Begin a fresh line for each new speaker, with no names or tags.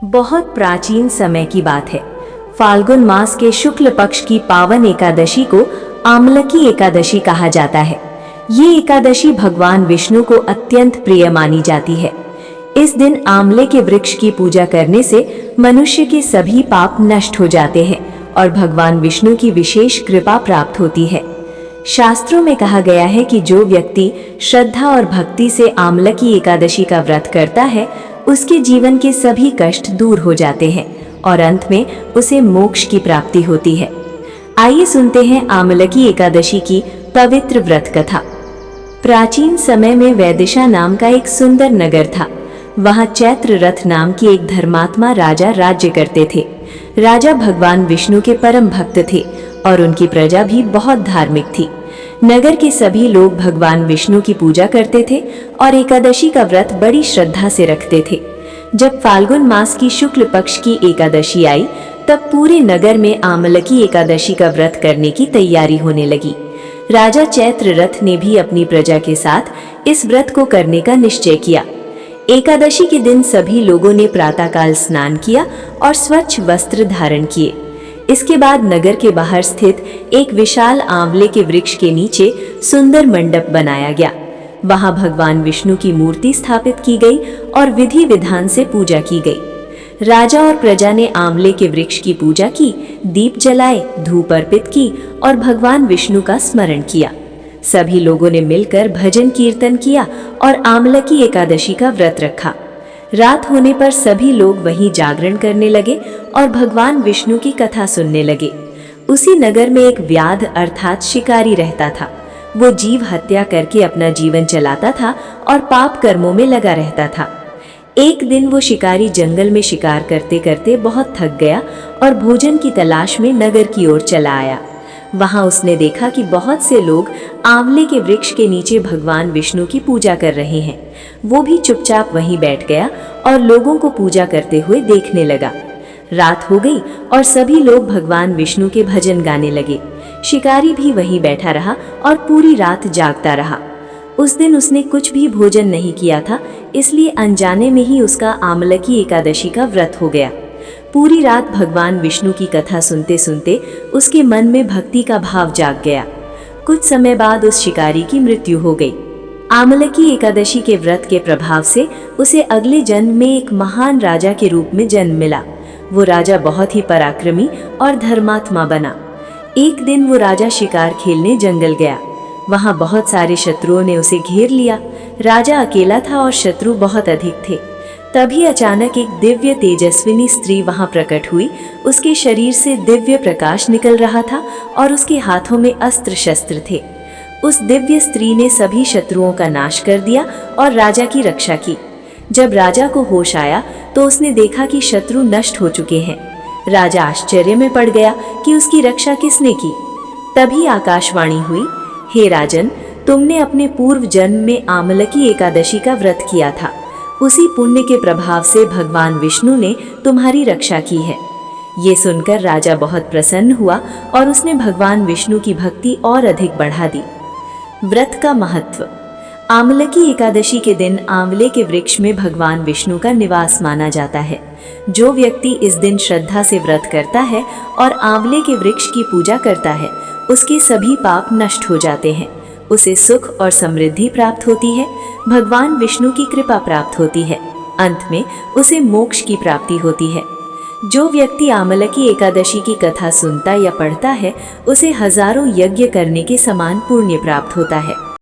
बहुत प्राचीन समय की बात है। फाल्गुन मास के शुक्ल पक्ष की पावन एकादशी को आमलकी एकादशी कहा जाता है। ये एकादशी भगवान विष्णु को अत्यंत प्रिय मानी जाती है। इस दिन आंवले के वृक्ष की पूजा करने से मनुष्य के सभी पाप नष्ट हो जाते हैं और भगवान विष्णु की विशेष कृपा प्राप्त होती है। शास्त्रों में कहा गया है कि जो व्यक्ति श्रद्धा और भक्ति से आमलकी एकादशी का व्रत करता है, उसके जीवन के सभी कष्ट दूर हो जाते हैं और अंत में उसे मोक्ष की प्राप्ति होती है। आइए सुनते हैं आमलकी एकादशी की पवित्र व्रत कथा। प्राचीन समय में वैदिशा नाम का एक सुंदर नगर था। वहां चैत्र रथ नाम की एक धर्मात्मा राजा राज्य करते थे। राजा भगवान विष्णु के परम भक्त थे और उनकी प्रजा भी बहुत धार्मिक थी। नगर के सभी लोग भगवान विष्णु की पूजा करते थे और एकादशी का व्रत बड़ी श्रद्धा से रखते थे। जब फाल्गुन मास की शुक्ल पक्ष की एकादशी आई, तब पूरे नगर में आमलकी एकादशी का व्रत करने की तैयारी होने लगी। राजा चैत्र रथ ने भी अपनी प्रजा के साथ इस व्रत को करने का निश्चय किया। एकादशी के दिन सभी लोगों ने प्रातःकाल स्नान किया और स्वच्छ वस्त्र धारण किए। इसके बाद नगर के बाहर स्थित एक विशाल आंवले के वृक्ष के नीचे सुंदर मंडप बनाया गया। वहां भगवान विष्णु की मूर्ति स्थापित की गई और विधि विधान से पूजा की गई। राजा और प्रजा ने आंवले के वृक्ष की पूजा की, दीप जलाए, धूप अर्पित की और भगवान विष्णु का स्मरण किया। सभी लोगों ने मिलकर भजन कीर्तन किया और आमलकी एकादशी का व्रत रखा। रात होने पर सभी लोग वहीं जागरण करने लगे और भगवान विष्णु की कथा सुनने लगे। उसी नगर में एक व्याध अर्थात शिकारी रहता था। वो जीव हत्या करके अपना जीवन चलाता था और पाप कर्मों में लगा रहता था। एक दिन वो शिकारी जंगल में शिकार करते करते बहुत थक गया और भोजन की तलाश में नगर की ओर चला आया। वहां उसने देखा कि बहुत से लोग आंवले के वृक्ष के नीचे भगवान विष्णु की पूजा कर रहे हैं। वो भी चुपचाप वहीं बैठ गया और लोगों को पूजा करते हुए देखने लगा। रात हो गई और सभी लोग भगवान विष्णु के भजन गाने लगे। शिकारी भी वहीं बैठा रहा और पूरी रात जागता रहा। उस दिन उसने कुछ भी भोजन नहीं किया था, इसलिए अनजाने में ही उसका आमलकी एकादशी का व्रत हो गया। पूरी रात भगवान विष्णु की कथा सुनते सुनते उसके मन में भक्ति का भाव जाग गया। कुछ समय बाद उस शिकारी की मृत्यु हो गई। आमलकी एकादशी के व्रत के प्रभाव से उसे अगले जन्म में एक महान राजा के रूप में जन्म मिला। वो राजा बहुत ही पराक्रमी और धर्मात्मा बना। एक दिन वो राजा शिकार खेलने जंगल गया। वहां बहुत सारे शत्रुओं ने उसे घेर लिया। राजा अकेला था और शत्रु बहुत अधिक थे। तभी अचानक एक दिव्य तेजस्विनी स्त्री वहां प्रकट हुई। उसके शरीर से दिव्य प्रकाश निकल रहा था और उसके हाथों में अस्त्र शस्त्र थे। उस दिव्य स्त्री ने सभी शत्रुओं का नाश कर दिया और राजा की रक्षा की। जब राजा को होश आया तो उसने देखा कि शत्रु नष्ट हो चुके हैं। राजा आश्चर्य में पड़ गया कि उसकी रक्षा किसने की। तभी आकाशवाणी हुई, हे राजन, तुमने अपने पूर्व जन्म में आमलकी एकादशी का व्रत किया था। उसी पुण्य के प्रभाव से भगवान विष्णु ने तुम्हारी रक्षा की है। ये सुनकर राजा बहुत प्रसन्न हुआ और उसने भगवान विष्णु की भक्ति और अधिक बढ़ा दी। व्रत का महत्व। आमलकी एकादशी के दिन आंवले के वृक्ष में भगवान विष्णु का निवास माना जाता है। जो व्यक्ति इस दिन श्रद्धा से व्रत करता है और आंवले के वृक्ष की पूजा करता है, उसके सभी पाप नष्ट हो जाते हैं। उसे सुख और समृद्धि प्राप्त होती है, भगवान विष्णु की कृपा प्राप्त होती है। अंत में उसे मोक्ष की प्राप्ति होती है। जो व्यक्ति आमलकी एकादशी की कथा सुनता या पढ़ता है, उसे हजारों यज्ञ करने के समान पुण्य प्राप्त होता है।